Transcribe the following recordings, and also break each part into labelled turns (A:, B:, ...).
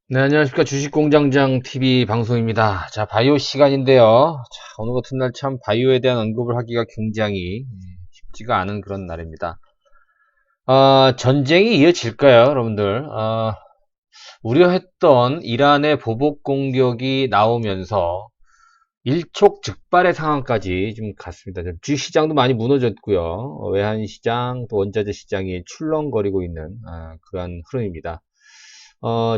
A: 네, 안녕하십니까. 주식공장장 TV 방송입니다. 자, 바이오 시간인데요. 자, 오늘 같은 날 참 바이오에 대한 언급을 하기가 굉장히 쉽지가 않은 그런 날입니다. 전쟁이 이어질까요, 여러분들? 우려했던 이란의 보복 공격이 나오면서 일촉즉발의 상황까지 좀 갔습니다. 주시장도 많이 무너졌고요. 외환시장, 또 원자재 시장이 출렁거리고 있는 그런 흐름입니다.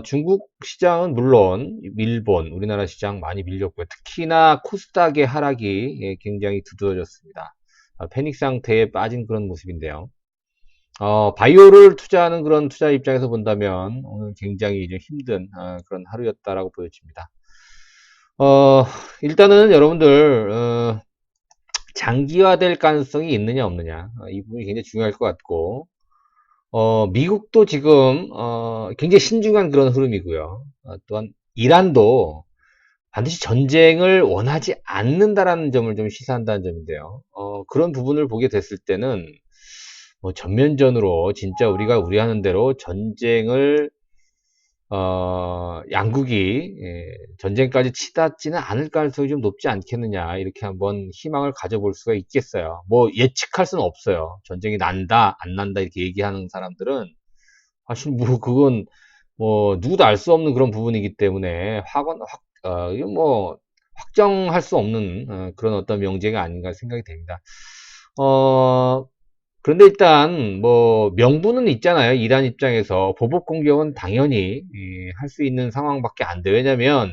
A: 중국 시장은 물론 일본, 우리나라 시장 많이 밀렸고요. 특히나 코스닥의 하락이 굉장히 두드러졌습니다. 패닉 상태에 빠진 그런 모습인데요. 바이오를 투자하는 그런 투자 입장에서 본다면 오늘 굉장히 좀 힘든 그런 하루였다라고 보여집니다. 어, 일단은 여러분들 장기화될 가능성이 있느냐 없느냐 이 부분이 굉장히 중요할 것 같고 미국도 지금 굉장히 신중한 그런 흐름이고요. 또한 이란도 반드시 전쟁을 원하지 않는다라는 점을 좀 시사한다는 점인데요. 그런 부분을 보게 됐을 때는 뭐 전면전으로 진짜 우리가 우려하는 대로 전쟁을 양국이 전쟁까지 치닫지는 않을 가능성이 좀 높지 않겠느냐 이렇게 한번 희망을 가져볼 수가 있겠어요. 뭐 예측할 수는 없어요. 전쟁이 난다 안 난다 이렇게 얘기하는 사람들은 사실 뭐 그건 뭐 누구도 알 수 없는 그런 부분이기 때문에 이건 뭐 확정할 수 없는 그런 어떤 명제가 아닌가 생각이 됩니다. 어, 그런데 일단 뭐 명분은 있잖아요. 이란 입장에서 보복 공격은 당연히 할 수 있는 상황밖에 안 돼. 왜냐면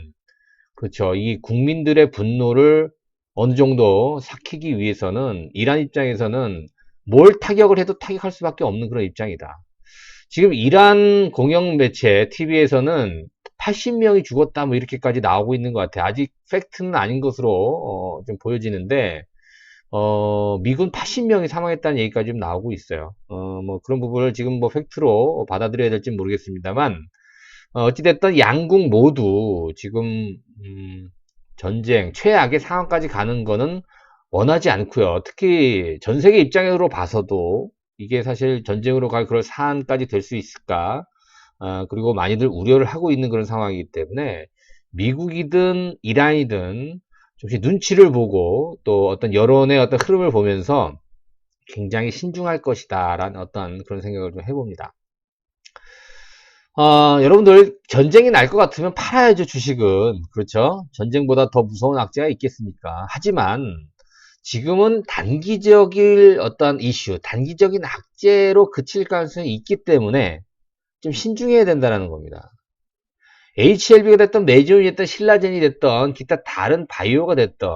A: 그렇죠. 이 국민들의 분노를 어느 정도 삭히기 위해서는 이란 입장에서는 뭘 타격을 해도 타격할 수밖에 없는 그런 입장이다. 지금 이란 공영 매체 TV에서는 80명이 죽었다 뭐 이렇게까지 나오고 있는 것 같아요. 아직 팩트는 아닌 것으로 좀 보여지는데 미군 80명이 사망했다는 얘기까지 좀 나오고 있어요. 뭐 그런 부분을 지금 뭐 팩트로 받아들여야 될지 모르겠습니다만, 어찌됐든 양국 모두 지금, 전쟁, 최악의 상황까지 가는 거는 원하지 않고요. 특히 전 세계 입장으로 봐서도 이게 사실 전쟁으로 갈 그럴 사안까지 될 수 있을까? 그리고 많이들 우려를 하고 있는 그런 상황이기 때문에 미국이든 이란이든 좀씩 눈치를 보고 또 어떤 여론의 어떤 흐름을 보면서 굉장히 신중할 것이다 라는 어떤 그런 생각을 좀 해봅니다. 여러분들 전쟁이 날 것 같으면 팔아야죠. 주식은. 그렇죠? 전쟁보다 더 무서운 악재가 있겠습니까? 하지만 지금은 단기적인 어떤 이슈, 단기적인 악재로 그칠 가능성이 있기 때문에 좀 신중해야 된다는 겁니다. HLB가 됐던 메지움이 됐던 신라젠이 됐던 기타 다른 바이오가 됐던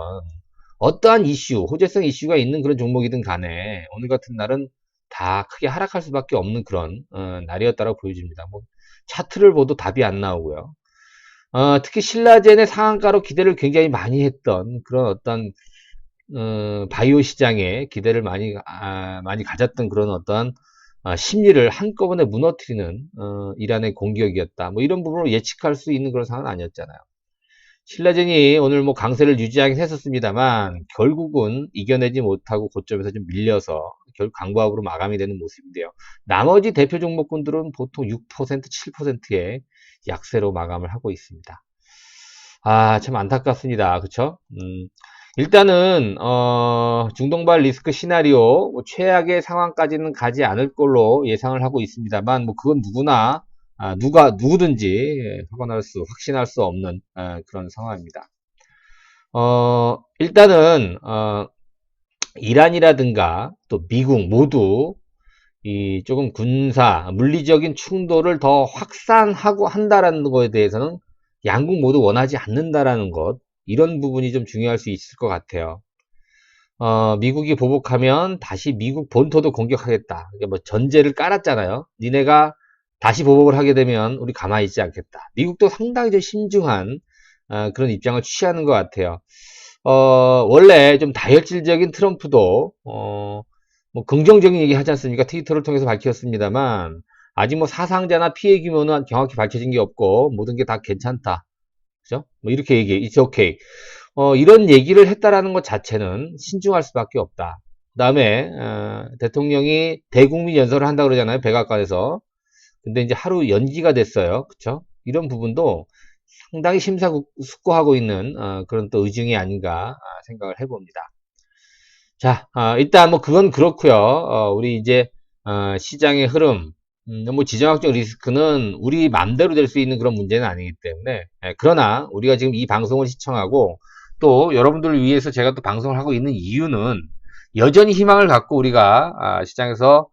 A: 어떠한 이슈, 호재성 이슈가 있는 그런 종목이든 간에 오늘 같은 날은 다 크게 하락할 수밖에 없는 그런 날이었다고 보여집니다. 뭐 차트를 봐도 답이 안 나오고요. 특히 신라젠의 상한가로 기대를 굉장히 많이 했던 그런 어떤 바이오 시장에 기대를 많이 가졌던 그런 어떤 심리를 한꺼번에 무너뜨리는 이란의 공격이었다. 뭐 이런 부분으로 예측할 수 있는 그런 상황은 아니었잖아요. 신라젠이 오늘 뭐 강세를 유지하긴 했었습니다만 결국은 이겨내지 못하고 고점에서 좀 밀려서 결국 강보합으로 마감이 되는 모습인데요. 나머지 대표 종목군들은 보통 6%, 7%의 약세로 마감을 하고 있습니다. 참 안타깝습니다. 그쵸? 일단은 중동발 리스크 시나리오 뭐 최악의 상황까지는 가지 않을 걸로 예상을 하고 있습니다만 뭐 그건 누구나 누구든지 확신할 수 없는 그런 상황입니다. 일단은 이란이라든가 또 미국 모두 이 조금 군사 물리적인 충돌을 더 확산하고 한다라는 거에 대해서는 양국 모두 원하지 않는다라는 것 이런 부분이 좀 중요할 수 있을 것 같아요. 미국이 보복하면 다시 미국 본토도 공격하겠다. 뭐 전제를 깔았잖아요. 니네가 다시 보복을 하게 되면 우리 가만히 있지 않겠다. 미국도 상당히 좀 신중한 그런 입장을 취하는 것 같아요. 원래 좀 다혈질적인 트럼프도 뭐 긍정적인 얘기 하지 않습니까? 트위터를 통해서 밝혔습니다만 아직 뭐 사상자나 피해 규모는 정확히 밝혀진 게 없고 모든 게 다 괜찮다. 그죠? 뭐 이렇게 얘기해. It's okay. 이런 얘기를 했다라는 것 자체는 신중할 수밖에 없다. 그 다음에 대통령이 대국민 연설을 한다 그러잖아요. 백악관에서. 근데 이제 하루 연기가 됐어요. 그쵸? 이런 부분도 상당히 심사숙고하고 있는 그런 또 의중이 아닌가 생각을 해봅니다. 자, 일단 뭐 그건 그렇고요. 우리 이제 시장의 흐름, 뭐 지정학적 리스크는 우리 맘대로 될 수 있는 그런 문제는 아니기 때문에 그러나 우리가 지금 이 방송을 시청하고 또 여러분들을 위해서 제가 또 방송을 하고 있는 이유는 여전히 희망을 갖고 우리가 시장에서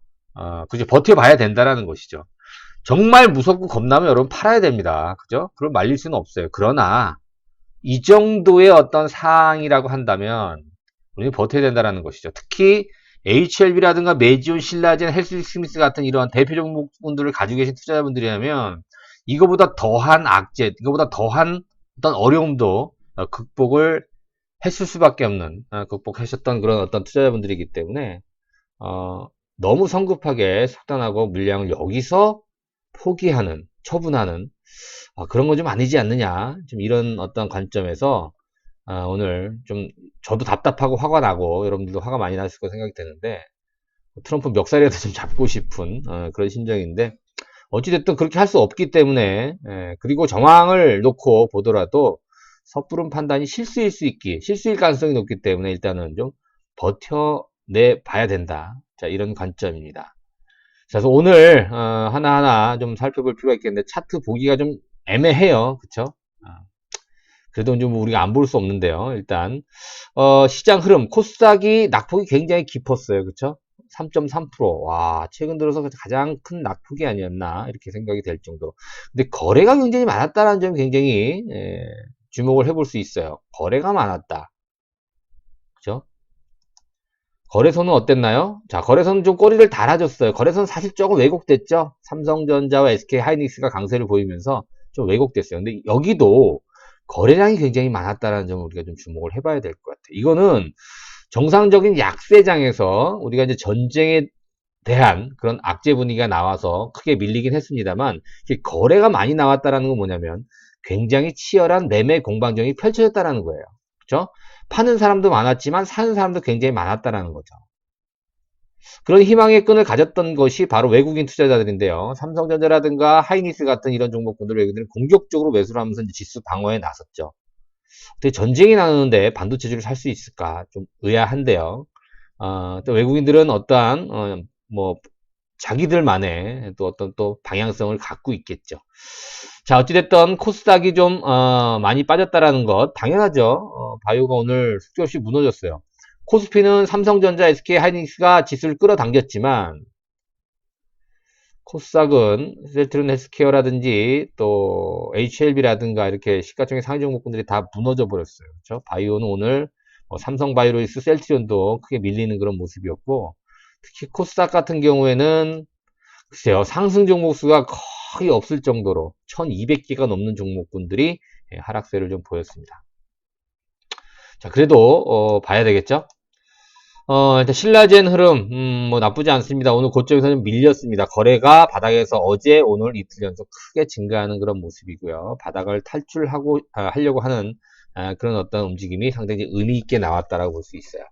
A: 그저 버텨봐야 된다라는 것이죠. 정말 무섭고 겁나면 여러분 팔아야 됩니다. 그죠? 그걸 말릴 수는 없어요. 그러나 이 정도의 어떤 사항이라고 한다면 우리는 버텨야 된다는 것이죠. 특히 HLB라든가 메지온, 신라젠, 헬스스미스 같은 이런 대표 종목분들을 가지고 계신 투자자분들이라면 이거보다 더한 악재, 이거보다 더한 어떤 어려움도 극복을 했을 수밖에 없는, 극복하셨던 그런 어떤 투자자분들이기 때문에 너무 성급하게 속단하고 물량을 여기서 포기하는, 처분하는 그런 건 좀 아니지 않느냐, 좀 이런 어떤 관점에서 오늘 좀 저도 답답하고 화가 나고 여러분들도 화가 많이 났을 거 생각이 되는데 트럼프 멱살이라도 좀 잡고 싶은 그런 심정인데 어찌됐든 그렇게 할 수 없기 때문에 그리고 정황을 놓고 보더라도 섣부른 판단이 실수일 가능성이 높기 때문에 일단은 좀 버텨내 봐야 된다. 자, 이런 관점입니다. 자, 그래서 오늘 하나하나 좀 살펴볼 필요가 있겠는데 차트 보기가 좀 애매해요. 그쵸? 그래도 좀 우리가 안 볼 수 없는데요. 일단 시장 흐름 코스닥이 낙폭이 굉장히 깊었어요. 그쵸? 3.3%. 와, 최근 들어서 가장 큰 낙폭이 아니었나 이렇게 생각이 될 정도로. 근데 거래가 굉장히 많았다는 점이 굉장히 주목을 해볼 수 있어요. 거래가 많았다. 그죠? 거래소는 어땠나요? 자, 거래소는 좀 꼬리를 달아줬어요. 거래소는 사실 조금 왜곡됐죠. 삼성전자와 SK하이닉스가 강세를 보이면서 좀 왜곡됐어요. 근데 여기도 거래량이 굉장히 많았다는 점을 우리가 좀 주목을 해봐야 될 것 같아요. 이거는 정상적인 약세장에서 우리가 이제 전쟁에 대한 그런 악재 분위기가 나와서 크게 밀리긴 했습니다만 거래가 많이 나왔다는 건 뭐냐면 굉장히 치열한 매매 공방전이 펼쳐졌다는 거예요. 그렇죠? 파는 사람도 많았지만 사는 사람도 굉장히 많았다는 거죠. 그런 희망의 끈을 가졌던 것이 바로 외국인 투자자들인데요. 삼성전자라든가 하이닉스 같은 이런 종목군들 외국인들은 공격적으로 매수를 하면서 지수 방어에 나섰죠. 근데 전쟁이 나는데 반도체주를 살 수 있을까? 좀 의아한데요. 또 외국인들은 어떠한 뭐 자기들만의 또 어떤 또 방향성을 갖고 있겠죠. 자, 어찌됐든 코스닥이 좀 많이 빠졌다라는 것 당연하죠. 바이오가 오늘 숙제없이 무너졌어요. 코스피는 삼성전자, SK하이닉스가 지수를 끌어당겼지만 코스닥은 셀트리온 헬스케어라든지 또 HLB라든가 이렇게 시가총액 상위 종목군들이 다 무너져 버렸어요. 그렇죠? 바이오는 오늘 삼성바이오로이스, 셀트리온도 크게 밀리는 그런 모습이었고 특히 코스닥 같은 경우에는 글쎄요, 상승 종목 수가 거의 없을 정도로 1200개가 넘는 종목군들이 하락세를 좀 보였습니다. 자, 그래도 봐야 되겠죠? 일단 신라젠 흐름 뭐 나쁘지 않습니다. 오늘 고점에서 좀 밀렸습니다. 거래가 바닥에서 어제 오늘 이틀 연속 크게 증가하는 그런 모습이고요. 바닥을 탈출하고 하려고 하는 그런 어떤 움직임이 상당히 의미 있게 나왔다라고 볼 수 있어요.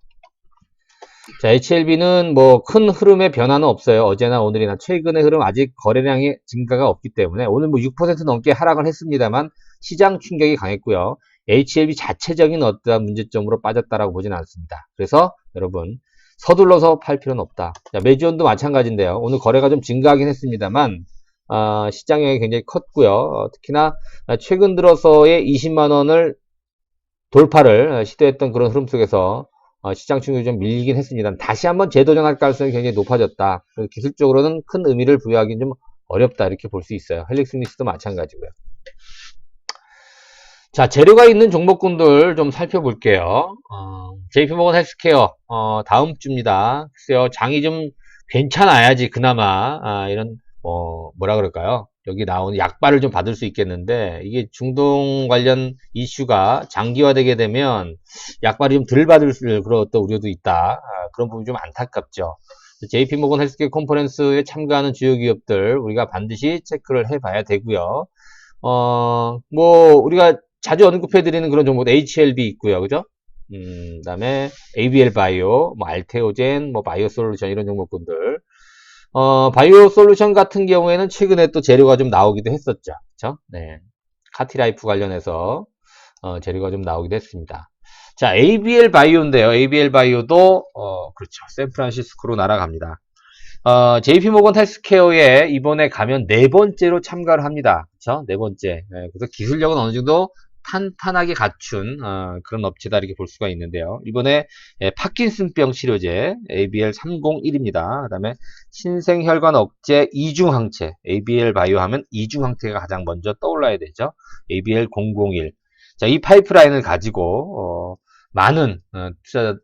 A: 자, HLB는 뭐 큰 흐름의 변화는 없어요. 어제나 오늘이나 최근의 흐름 아직 거래량의 증가가 없기 때문에 오늘 뭐 6% 넘게 하락을 했습니다만 시장 충격이 강했고요. HLB 자체적인 어떠한 문제점으로 빠졌다라고 보지는 않습니다. 그래서 여러분 서둘러서 팔 필요는 없다. 자, 메지온도 마찬가지인데요. 오늘 거래가 좀 증가하긴 했습니다만 시장 영향이 굉장히 컸고요. 특히나 최근 들어서의 20만 원을 돌파를 시도했던 그런 흐름 속에서 시장 충격이 좀 밀리긴 했습니다. 다시 한번 재도전할 가능성이 굉장히 높아졌다. 기술적으로는 큰 의미를 부여하기는 좀 어렵다 이렇게 볼 수 있어요. 헬릭스미스도 마찬가지고요. 자, 재료가 있는 종목군들 좀 살펴볼게요. JP모건 헬스케어 다음 주입니다. 글쎄요, 장이 좀 괜찮아야지 그나마 이런 뭐라 그럴까요? 여기 나오는 약발을 좀 받을 수 있겠는데 이게 중동 관련 이슈가 장기화되게 되면 약발이 좀 덜 받을 그런 어떤 우려도 있다. 그런 부분이 좀 안타깝죠. JP모건 헬스케어 컨퍼런스에 참가하는 주요 기업들 우리가 반드시 체크를 해봐야 되고요. 뭐 우리가 자주 언급해드리는 그런 종목 HLB 있고요, 그죠? 그다음에 ABL 바이오, 뭐 알테오젠, 뭐 바이오 솔루션 이런 종목군들. 바이오 솔루션 같은 경우에는 최근에 또 재료가 좀 나오기도 했었죠. 그쵸? 네. 카티라이프 관련해서 재료가 좀 나오기도 했습니다. 자, ABL 바이오인데요. ABL 바이오도 그렇죠. 샌프란시스코로 날아갑니다. JP 모건 헬스케어에 이번에 가면 네 번째로 참가를 합니다. 그쵸? 네 번째. 네, 그래서 기술력은 어느 정도 탄탄하게 갖춘 그런 업체다 이렇게 볼 수가 있는데요. 이번에 파킨슨병 치료제 ABL 301입니다. 그 다음에 신생혈관 억제 이중항체 ABL 바이오 하면 이중항체가 가장 먼저 떠올라야 되죠. ABL 001. 자, 이 파이프라인을 가지고 많은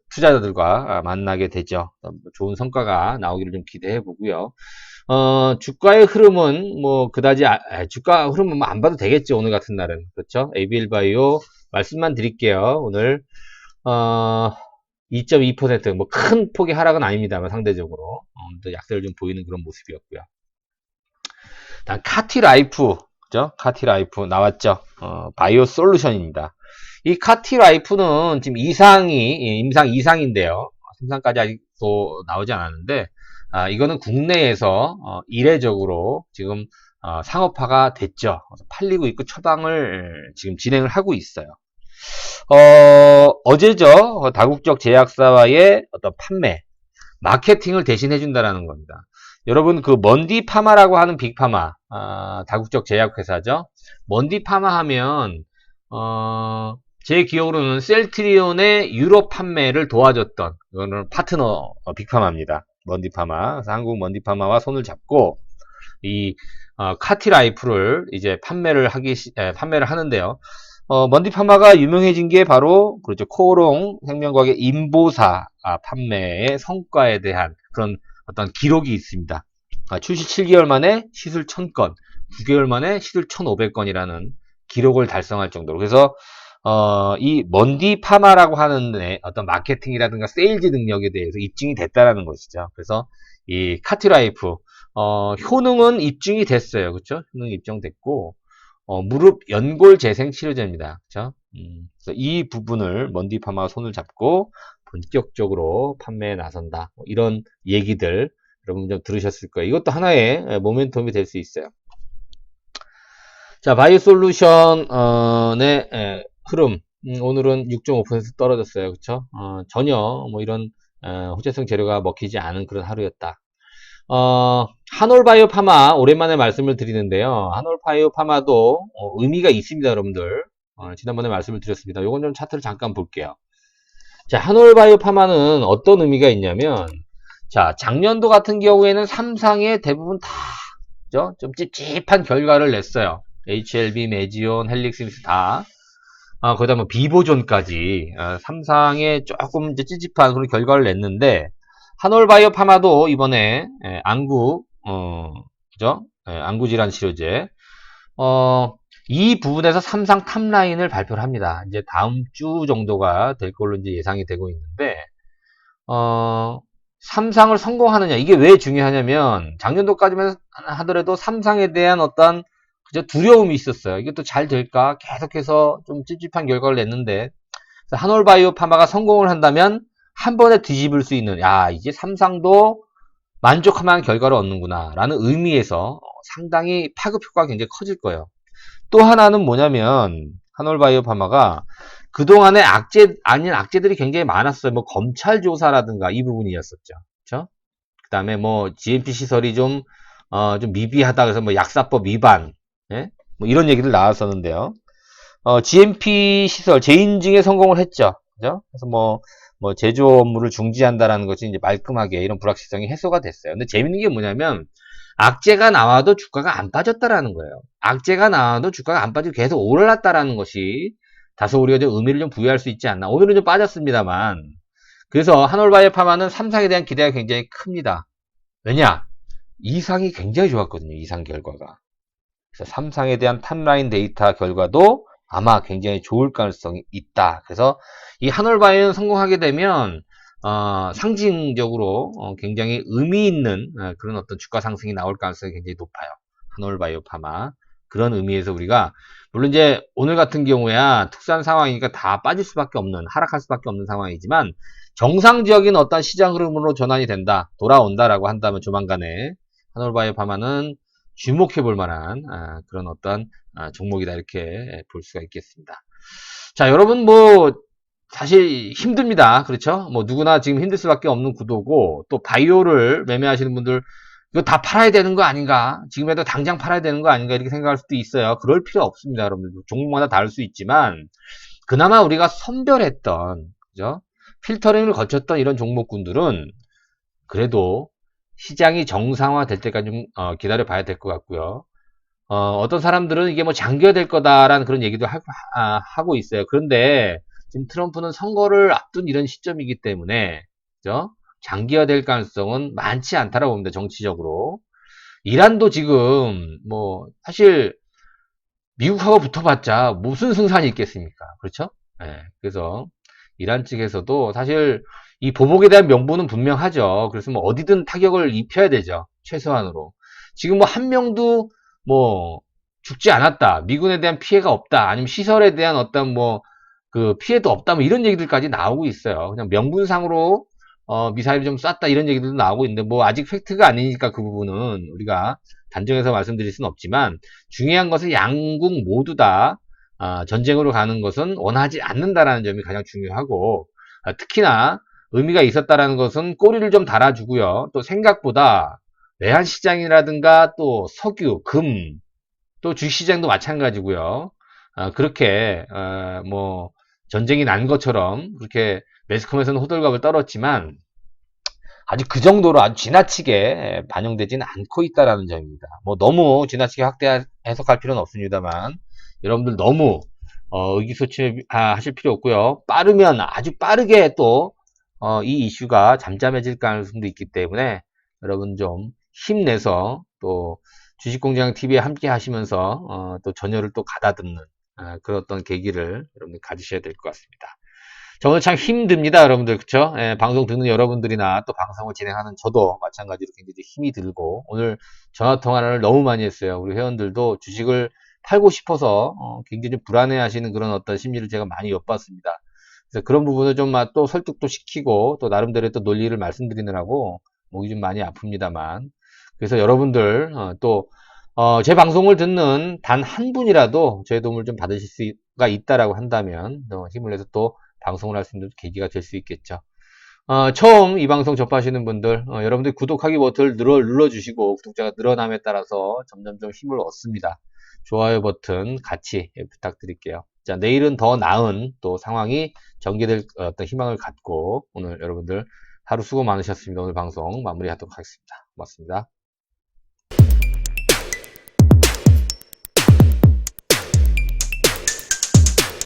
A: 투자자들과 만나게 되죠. 좋은 성과가 나오기를 좀 기대해 보고요. 주가의 흐름은 뭐 그다지 주가 흐름은 뭐 안 봐도 되겠죠. 오늘 같은 날은. 그렇죠? ABL 바이오 말씀만 드릴게요. 오늘 2.2% 뭐 큰 폭의 하락은 아닙니다만 상대적으로 또 약세를 좀 보이는 그런 모습이었고요. 다음 카티라이프, 그죠? 카티라이프 나왔죠. 바이오 솔루션입니다. 이 카티라이프는 지금 임상 2상인데요. 3상까지 아직도 나오지 않았는데, 이거는 국내에서 이례적으로 지금 상업화가 됐죠. 팔리고 있고 처방을 지금 진행을 하고 있어요. 어제죠. 다국적 제약사와의 어떤 판매, 마케팅을 대신 해준다라는 겁니다. 여러분 그 먼디파마라고 하는 빅파마, 다국적 제약회사죠. 먼디파마 하면 제 기억으로는 셀트리온의 유럽 판매를 도와줬던 이거는 파트너 빅파마입니다. 먼디파마. 그래서 한국 먼디파마와 손을 잡고 이 카티라이프를 이제 판매를 하는데요. 먼디파마가 유명해진 게 바로 그렇죠. 코오롱 생명과학의 인보사 판매의 성과에 대한 그런 어떤 기록이 있습니다. 출시 7개월 만에 시술 1000건, 9개월 만에 시술 1500건이라는 기록을 달성할 정도로. 그래서 이 먼디파마라고 하는 어떤 마케팅이라든가 세일즈 능력에 대해서 입증이 됐다라는 것이죠. 그래서 이 카티라이프 효능은 입증이 됐어요. 그렇죠? 효능 입증됐고 무릎 연골 재생 치료제입니다. 그렇죠? 그래서 이 부분을 먼디파마가 손을 잡고 본격적으로 판매에 나선다. 뭐 이런 얘기들 여러분 좀 들으셨을 거예요. 이것도 하나의 모멘텀이 될 수 있어요. 자, 바이오솔루션의 흐름. 오늘은 6.5% 떨어졌어요. 그쵸? 전혀 뭐 이런 호재성 재료가 먹히지 않은 그런 하루였다. 한올바이오 파마 오랜만에 말씀을 드리는데요. 한올바이오 파마도 의미가 있습니다, 여러분들. 지난번에 말씀을 드렸습니다. 요건 좀 차트를 잠깐 볼게요. 자, 한올바이오 파마는 어떤 의미가 있냐면, 자, 작년도 같은 경우에는 3상에 대부분 다, 그죠? 좀 찝찝한 결과를 냈어요. HLB, 메지온, 헬릭시스 다. 거기다 뭐 비보존까지 3상에 조금 이제 찝찝한 그런 결과를 냈는데, 한올바이오 파마도 이번에 안구, 그죠? 안구 질환 치료제. 이 부분에서 3상 탑라인을 발표를 합니다. 이제 다음 주 정도가 될 걸로 이제 예상이 되고 있는데, 3상을 성공하느냐, 이게 왜 중요하냐면, 작년도까지만 하더라도 3상에 대한 어떤, 그저 두려움이 있었어요. 이게 또 잘 될까? 계속해서 좀 찝찝한 결과를 냈는데, 한올바이오 파마가 성공을 한다면, 한 번에 뒤집을 수 있는, 야, 이제 3상도 만족할 만한 결과를 얻는구나, 라는 의미에서 상당히 파급 효과가 굉장히 커질 거예요. 또 하나는 뭐냐면, 한올바이오 파마가 그동안에 아닌 악재들이 굉장히 많았어요. 뭐, 검찰 조사라든가 이 부분이었었죠. 그쵸? 그 다음에 뭐, GMP 시설이 좀 미비하다. 그래서 뭐, 약사법 위반, 예? 뭐, 이런 얘기들 나왔었는데요. GMP 시설 재인증에 성공을 했죠. 그죠? 그래서 뭐, 제조 업무를 중지한다라는 것이 이제 말끔하게 이런 불확실성이 해소가 됐어요. 근데 재밌는 게 뭐냐면, 악재가 나와도 주가가 안 빠졌다라는 거예요. 악재가 나와도 주가가 안 빠지고 계속 올랐다라는 것이 다소 우리가 좀 의미를 좀 부여할 수 있지 않나. 오늘은 좀 빠졌습니다만. 그래서 한올바이오 파마는 3상에 대한 기대가 굉장히 큽니다. 왜냐? 2상이 굉장히 좋았거든요. 2상 결과가. 그래서 3상에 대한 탑라인 데이터 결과도 아마 굉장히 좋을 가능성이 있다. 그래서 이 한올바이오는 성공하게 되면 상징적으로 굉장히 의미 있는 그런 어떤 주가 상승이 나올 가능성이 굉장히 높아요. 한올바이오 파마. 그런 의미에서 우리가 물론 이제 오늘 같은 경우야 특수한 상황이니까 다 빠질 수밖에 없는, 하락할 수밖에 없는 상황이지만 정상적인 어떤 시장 흐름으로 전환이 된다, 돌아온다라고 한다면 조만간에 한올바이오 파마는 주목해 볼 만한 그런 어떤 종목이다 이렇게 볼 수가 있겠습니다. 자, 여러분 뭐 사실 힘듭니다. 그렇죠? 뭐 누구나 지금 힘들 수밖에 없는 구도고 또 바이오를 매매하시는 분들 이거 다 팔아야 되는 거 아닌가? 지금에도 당장 팔아야 되는 거 아닌가? 이렇게 생각할 수도 있어요. 그럴 필요 없습니다, 여러분들. 종목마다 다를 수 있지만 그나마 우리가 선별했던 그죠? 필터링을 거쳤던 이런 종목군들은 그래도 시장이 정상화 될 때까지 좀 기다려 봐야 될 것 같고요. 어떤 사람들은 이게 뭐 장기화 될 거다라는 그런 얘기도 하고 있어요. 그런데 지금 트럼프는 선거를 앞둔 이런 시점이기 때문에 그죠? 장기화 될 가능성은 많지 않다라고 봅니다. 정치적으로. 이란도 지금 뭐 사실 미국하고 붙어봤자 무슨 승산이 있겠습니까? 그렇죠? 네, 그래서 이란 측에서도 사실 이 보복에 대한 명분은 분명하죠. 그래서 뭐 어디든 타격을 입혀야 되죠. 최소한으로. 지금 뭐 한 명도 뭐 죽지 않았다. 미군에 대한 피해가 없다. 아니면 시설에 대한 어떤 뭐 그 피해도 없다. 뭐 이런 얘기들까지 나오고 있어요. 그냥 명분상으로 미사일을 좀 쐈다 이런 얘기들도 나오고 있는데 뭐 아직 팩트가 아니니까 그 부분은 우리가 단정해서 말씀드릴 수는 없지만 중요한 것은 양국 모두 다 전쟁으로 가는 것은 원하지 않는다라는 점이 가장 중요하고 특히나 의미가 있었다라는 것은 꼬리를 좀 달아주고요. 또 생각보다 외환시장이라든가 또 석유, 금, 또 주식시장도 마찬가지고요. 그렇게 뭐 전쟁이 난 것처럼 그렇게 매스컴에서는 호들갑을 떨었지만 아직 그 정도로 아주 지나치게 반영되지는 않고 있다라는 점입니다. 뭐 너무 지나치게 확대 해석할 필요는 없습니다만 여러분들 너무 의기소침해 하실 필요 없고요. 빠르면 아주 빠르게 또 이 이슈가 잠잠해질 가능성도 있기 때문에 여러분 좀 힘내서 또 주식공장 TV에 함께 하시면서 또 전열을 또 가다듬는 그런 어떤 계기를 여러분들 가지셔야 될 것 같습니다. 저는 참 힘듭니다, 여러분들. 그쵸? 예, 방송 듣는 여러분들이나 또 방송을 진행하는 저도 마찬가지로 굉장히 힘이 들고, 오늘 전화 통화를 너무 많이 했어요. 우리 회원들도 주식을 팔고 싶어서 굉장히 좀 불안해 하시는 그런 어떤 심리를 제가 많이 엿봤습니다. 그래서 그런 부분을 좀 또 설득도 시키고, 또 나름대로 또 논리를 말씀드리느라고 목이 좀 많이 아픕니다만. 그래서 여러분들, 제 방송을 듣는 단 한 분이라도 저의 도움을 좀 받으실 수가 있다라고 한다면, 힘을 내서 또 방송을 할 수 있는 계기가 될 수 있겠죠. 처음 이 방송 접하시는 분들, 여러분들 구독하기 버튼을 눌러주시고, 구독자가 늘어남에 따라서 점점점 힘을 얻습니다. 좋아요 버튼 같이 부탁드릴게요. 자, 내일은 더 나은 또 상황이 전개될 어떤 희망을 갖고, 오늘 여러분들 하루 수고 많으셨습니다. 오늘 방송 마무리하도록 하겠습니다. 고맙습니다.